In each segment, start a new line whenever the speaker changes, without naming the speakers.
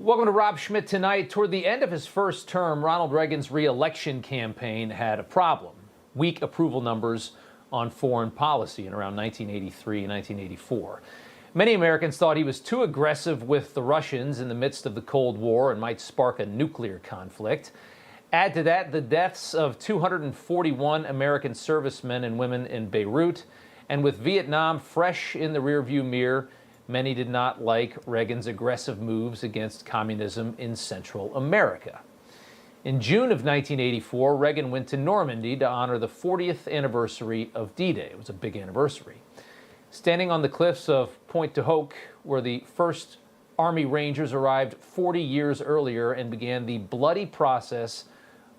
Welcome to Rob Schmitt Tonight. Toward the end of his first term, Ronald Reagan's re-election campaign had a problem. Weak approval numbers on foreign policy in around 1983 and 1984. Many Americans thought he was too aggressive with the Russians in the midst of the Cold War and might spark a nuclear conflict. Add to that the deaths of 241 American servicemen and women in Beirut, and with Vietnam fresh in the rearview mirror, many did not like Reagan's aggressive moves against communism in Central America. In June of 1984, Reagan went to Normandy to honor the 40th anniversary of D-Day. It was a big anniversary. Standing on the cliffs of Pointe du Hoc, where the first Army Rangers arrived 40 years earlier and began the bloody process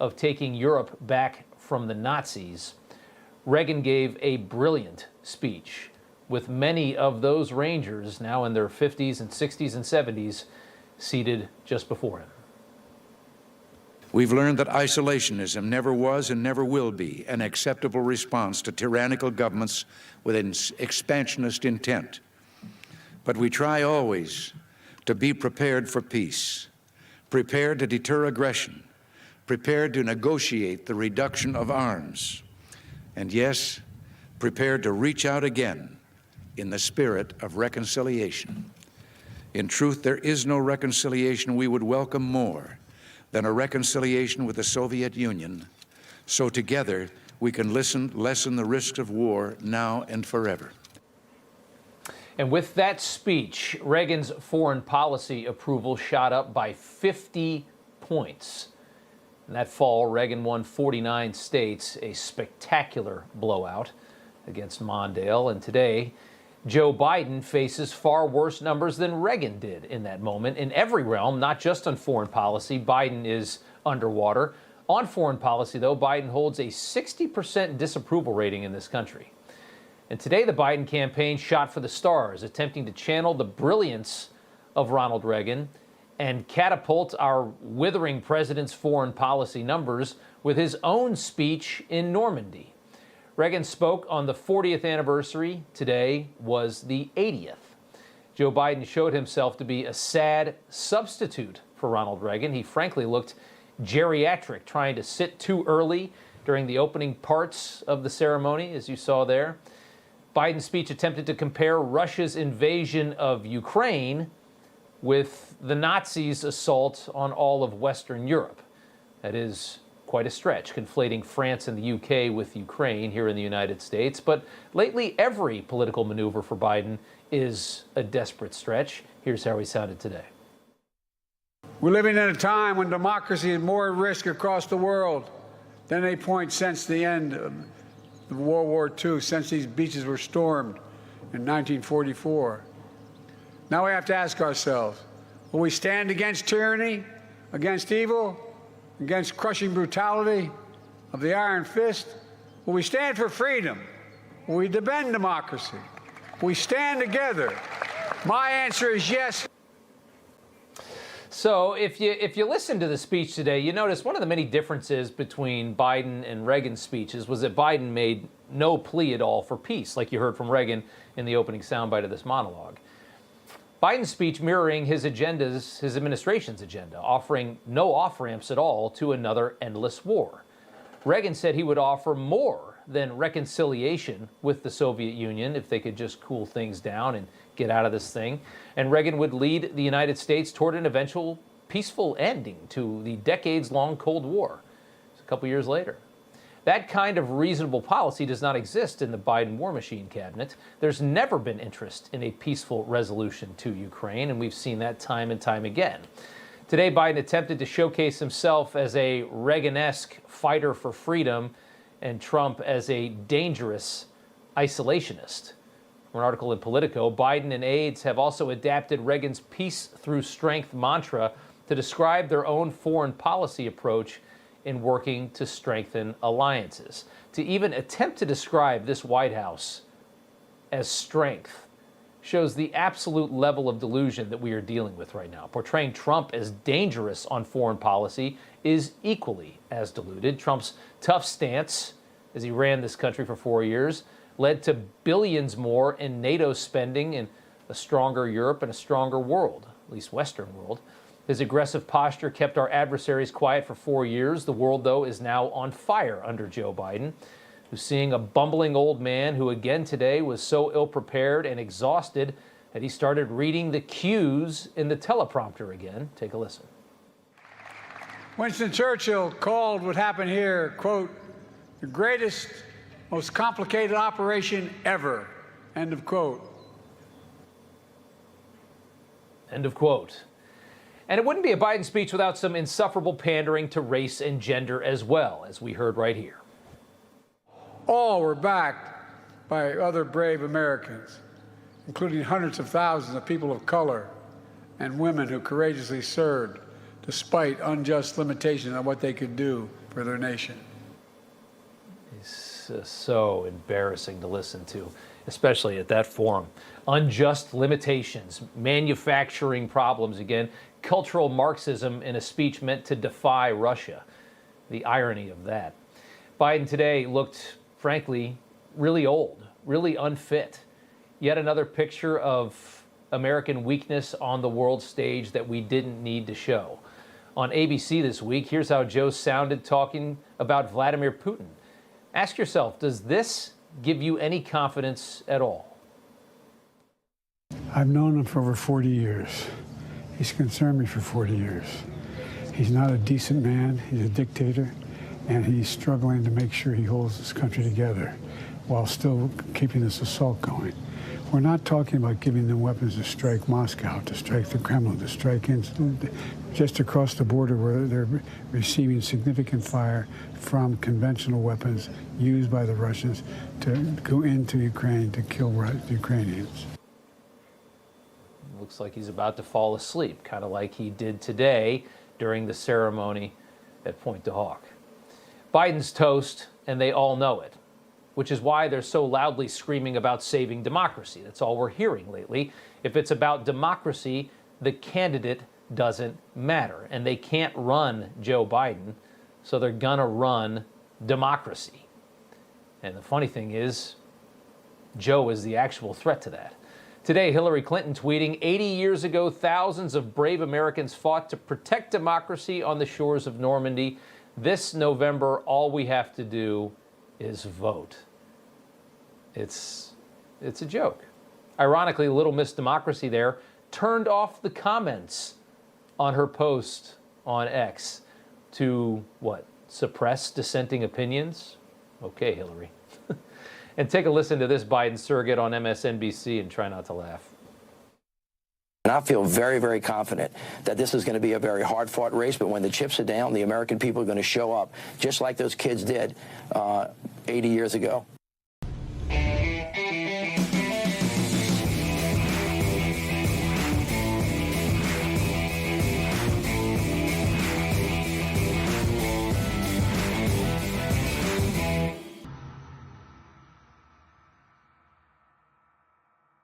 of taking Europe back from the Nazis, Reagan gave a brilliant speech, with many of those Rangers, now in their 50s and 60s and 70s, seated just before him.
We've learned that isolationism never was and never will be an acceptable response to tyrannical governments with an expansionist intent. But we try always to be prepared for peace, prepared to deter aggression, prepared to negotiate the reduction of arms, and yes, prepared to reach out again in the spirit of reconciliation. In truth, there is no reconciliation we would welcome more than a reconciliation with the Soviet Union, so together we can lessen the risks of war now and forever.
And with that speech, Reagan's foreign policy approval shot up by 50 points. In that fall, Reagan won 49 states, a spectacular blowout against Mondale. And today, Joe Biden faces far worse numbers than Reagan did in that moment. In every realm, not just on foreign policy, Biden is underwater. On foreign policy, though, Biden holds a 60% disapproval rating in this country. And today, the Biden campaign shot for the stars, attempting to channel the brilliance of Ronald Reagan and catapult our withering president's foreign policy numbers with his own speech in Normandy. Reagan spoke on the 40th anniversary. Today was the 80th. Joe Biden showed himself to be a sad substitute for Ronald Reagan. He frankly looked geriatric, trying to sit too early during the opening parts of the ceremony, as you saw there. Biden's speech attempted to compare Russia's invasion of Ukraine with the Nazis' assault on all of Western Europe. That is quite a stretch, conflating France and the UK with Ukraine here in the United States. But lately, every political maneuver for Biden is a desperate stretch. Here's how he sounded today.
We're living in a time when democracy is more at risk across the world than any point since the end of World War II, since these beaches were stormed in 1944. Now we have to ask ourselves, will we stand against tyranny, against evil, against crushing brutality of the iron fist? Will we stand for freedom? Will we defend democracy? Will we stand together? My answer is yes.
So if you listen to the speech today, you notice one of the many differences between Biden and Reagan's speeches was that Biden made no plea at all for peace, like you heard from Reagan in the opening soundbite of this monologue. Biden's speech mirroring his agendas, his administration's agenda, offering no off-ramps at all to another endless war. Reagan said he would offer more than reconciliation with the Soviet Union if they could just cool things down and get out of this thing. And Reagan would lead the United States toward an eventual peaceful ending to the decades-long Cold War. It's a couple years later. That kind of reasonable policy does not exist in the Biden war machine cabinet. There's never been interest in a peaceful resolution to Ukraine, and we've seen that time and time again. Today, Biden attempted to showcase himself as a Reagan-esque fighter for freedom and Trump as a dangerous isolationist. From an article in Politico, Biden and aides have also adapted Reagan's peace through strength mantra to describe their own foreign policy approach in working to strengthen alliances. To even attempt to describe this White House as strength shows the absolute level of delusion that we are dealing with right now. Portraying Trump as dangerous on foreign policy is equally as deluded. Trump's tough stance, as he ran this country for 4 years, led to billions more in NATO spending and a stronger Europe and a stronger world, at least Western world. His aggressive posture kept our adversaries quiet for 4 years. The world, though, is now on fire under Joe Biden, who's seeing a bumbling old man who again today was so ill-prepared and exhausted that he started reading the cues in the teleprompter again. Take a listen.
Winston Churchill called what happened here, quote, the greatest, most complicated operation ever, end of quote.
End of quote. And it wouldn't be a Biden speech without some insufferable pandering to race and gender as well, as we heard right here.
All were backed by other brave Americans, including hundreds of thousands of people of color and women who courageously served despite unjust limitations on what they could do for their nation.
It's so embarrassing to listen to, especially at that forum. Unjust limitations, manufacturing problems again, cultural Marxism in a speech meant to defy Russia. The irony of that. Biden today looked, frankly, really old, really unfit. Yet another picture of American weakness on the world stage that we didn't need to show. On ABC this week, here's how Joe sounded talking about Vladimir Putin. Ask yourself, does this give you any confidence at all?
I've known him for over 40 years. He's concerned me for 40 years. He's not a decent man. He's a dictator, and he's struggling to make sure he holds this country together while still keeping this assault going. We're not talking about giving them weapons to strike Moscow, to strike the Kremlin, to strike in, just across the border where they're receiving significant fire from conventional weapons used by the Russians to go into Ukraine to kill the Ukrainians.
Looks like he's about to fall asleep, kind of like he did today during the ceremony at Pointe du Hoc. Biden's toast, and they all know it, which is why they're so loudly screaming about saving democracy. That's all we're hearing lately. If it's about democracy, the candidate doesn't matter, and they can't run Joe Biden, so they're gonna run democracy. And the funny thing is, Joe is the actual threat to that. Today, Hillary Clinton tweeting, 80 years ago, thousands of brave Americans fought to protect democracy on the shores of Normandy. This November, all we have to do is vote. It's a joke. Ironically, Little Miss Democracy there turned off the comments on her post on X to, what, suppress dissenting opinions? Okay, Hillary. And take a listen to this Biden surrogate on MSNBC and try not to laugh.
And I feel very, very confident that this is going to be a very hard-fought race, but when the chips are down, the American people are going to show up, just like those kids did 80 years ago.